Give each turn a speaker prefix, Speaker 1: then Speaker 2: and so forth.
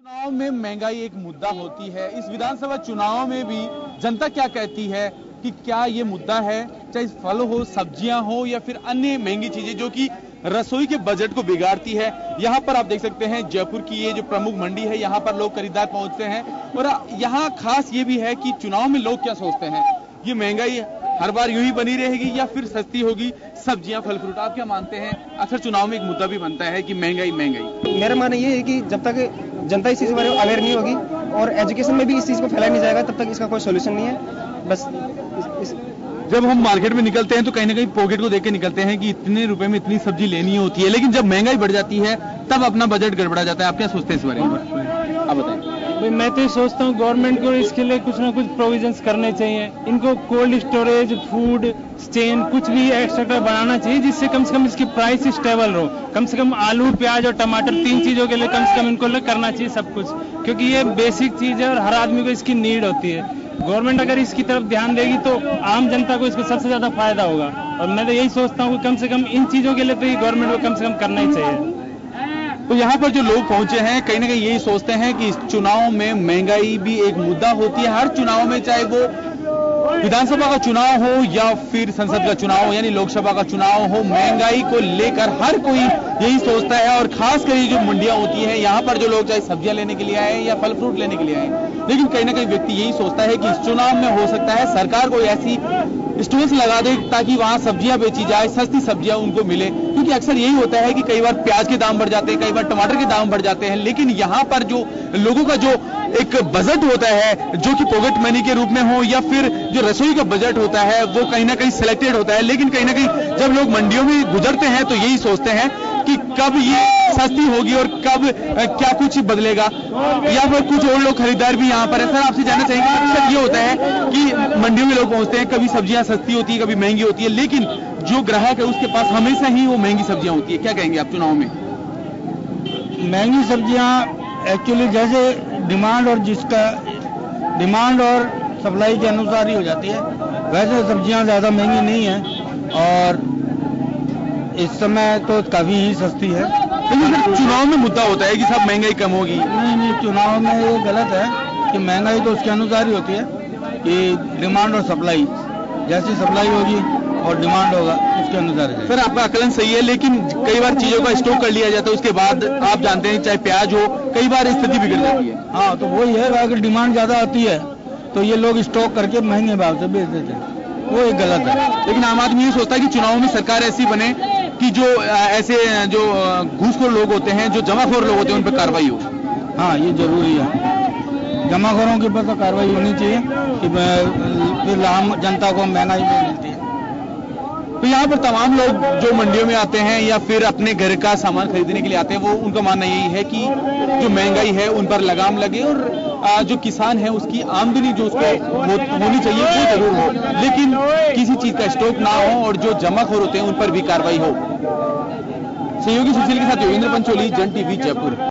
Speaker 1: चुनाव में महंगाई एक मुद्दा होती है। इस विधानसभा चुनाव में भी जनता क्या कहती है कि क्या ये मुद्दा है, चाहे फल हो, सब्जियां हो या फिर अन्य महंगी चीजें जो कि रसोई के बजट को बिगाड़ती है। यहाँ पर आप देख सकते हैं जयपुर की ये जो प्रमुख मंडी है, यहाँ पर लोग खरीदार पहुंचते हैं और यहाँ खास ये भी है कि चुनाव में लोग क्या सोचते हैं, ये महंगाई हर बार यूं ही बनी रहेगी या फिर सस्ती होगी सब्जियां, फल फ्रूट। आप क्या मानते हैं? अक्सर चुनाव में एक मुद्दा भी बनता है कि महंगाई महंगाई।
Speaker 2: मेरा मानना ये है कि जब तक जनता इस चीज के बारे में अवेयर नहीं होगी और एजुकेशन में भी इस चीज को फैलाया नहीं जाएगा, तब तक इसका कोई सोल्यूशन नहीं है। बस
Speaker 1: जब हम मार्केट में निकलते हैं तो कहीं ना कहीं पॉकेट को देख के निकलते हैं कि इतने रुपए में इतनी सब्जी लेनी होती है, लेकिन जब महंगाई बढ़ जाती है तब अपना बजट गड़बड़ा जाता है। आप क्या सोचते हैं इस बारे में? आप बताएं।
Speaker 3: भाई मैं तो सोचता हूँ गवर्नमेंट को इसके लिए कुछ ना कुछ प्रोविजंस करने चाहिए। इनको कोल्ड स्टोरेज, फूड चेन कुछ भी एक्स्ट्रा बनाना चाहिए जिससे कम से कम इसकी प्राइस स्टेबल रहो। कम से कम आलू, प्याज और टमाटर 3 चीजों के लिए कम से कम इनको करना चाहिए सब कुछ, क्योंकि ये बेसिक चीज है और हर आदमी को इसकी नीड होती है। गवर्नमेंट अगर इसकी तरफ ध्यान देगी तो आम जनता को इसको सबसे ज्यादा फायदा होगा। और मैं तो यही सोचता हूँ कि कम से कम इन चीजों के लिए तो गवर्नमेंट को कम से कम करना ही चाहिए।
Speaker 1: तो यहाँ पर जो लोग पहुंचे हैं कहीं ना कहीं यही सोचते हैं कि इस चुनाव में महंगाई भी एक मुद्दा होती है। हर चुनाव में, चाहे वो विधानसभा का चुनाव हो या फिर संसद का चुनाव हो यानी लोकसभा का चुनाव हो, महंगाई को लेकर हर कोई यही सोचता है। और खासकर ये जो मंडियां होती है, यहाँ पर जो लोग चाहे सब्जियां लेने के लिए आए या फल फ्रूट लेने के लिए आए, लेकिन कहीं ना कहीं व्यक्ति यही सोचता है कि इस चुनाव में हो सकता है सरकार कोई ऐसी स्टोर्स लगा दे ताकि वहां सब्जियां बेची जाए, सस्ती सब्जियां उनको मिले। क्योंकि अक्सर यही होता है कि कई बार प्याज के दाम बढ़ जाते हैं, कई बार टमाटर के दाम बढ़ जाते हैं, लेकिन यहाँ पर जो लोगों का जो एक बजट होता है जो कि पॉकेट मनी के रूप में हो या फिर जो रसोई का बजट होता है वो कहीं ना कहीं सिलेक्टेड होता है। लेकिन कहीं ना कहीं जब लोग मंडियों में गुजरते हैं तो यही सोचते हैं कि कब ये सस्ती होगी और कब क्या कुछ बदलेगा, या फिर कुछ और लोग खरीदार भी यहाँ पर है। सर आपसे जानना चाहेंगे, अक्सर ये होता है कि मंडियों में लोग पहुंचते हैं, कभी सब्जियां सस्ती होती है, कभी महंगी होती है, लेकिन जो ग्राहक है उसके पास हमेशा ही वो महंगी सब्जियां होती है। क्या कहेंगे आप चुनाव में?
Speaker 3: महंगी सब्जियां एक्चुअली जैसे डिमांड और सप्लाई के अनुसार ही हो जाती है। वैसे सब्जियां ज्यादा महंगी नहीं है और इस समय तो काफी ही सस्ती है।
Speaker 1: लेकिन चुनाव में मुद्दा होता है कि सब महंगाई कम होगी।
Speaker 3: नहीं, चुनाव में ये गलत है कि महंगाई तो उसके अनुसार ही होती है कि डिमांड और सप्लाई, जैसी सप्लाई होगी और डिमांड होगा उसके अनुसार है।
Speaker 1: सर आपका आकलन सही है, लेकिन कई बार चीजों का स्टॉक कर लिया जाता है, उसके बाद आप जानते हैं चाहे प्याज हो, कई बार स्थिति बिगड़ जाती है।
Speaker 3: हाँ, तो वही है, अगर डिमांड ज्यादा आती है तो ये लोग स्टॉक करके महंगे भाव से बेच देते हैं, वो एक गलत है।
Speaker 1: लेकिन आम आदमी ये सोचता है कि चुनाव में सरकार ऐसी बने कि जो ऐसे जो घूसखोर लोग होते हैं, जो जमाखोर लोग होते हैं, उन पर कार्रवाई हो।
Speaker 3: हाँ, ये जरूरी है, जमाखोरों के ऊपर तो कार्रवाई होनी चाहिए कि फिर आम जनता को महंगाई नहीं मिलती है।
Speaker 1: तो यहाँ पर तमाम लोग जो मंडियों में आते हैं या फिर अपने घर का सामान खरीदने के लिए आते हैं, वो उनका मानना यही है कि जो महंगाई है उन पर लगाम लगे और जो किसान है उसकी आमदनी जो उसको होनी चाहिए वो जरूर हो, लेकिन किसी चीज का स्टॉक ना हो और जो जमाखोर होते हैं उन पर भी कार्रवाई हो। सहयोगी सुशील के साथ योगेंद्र पंचोली, जन टीवी, जयपुर।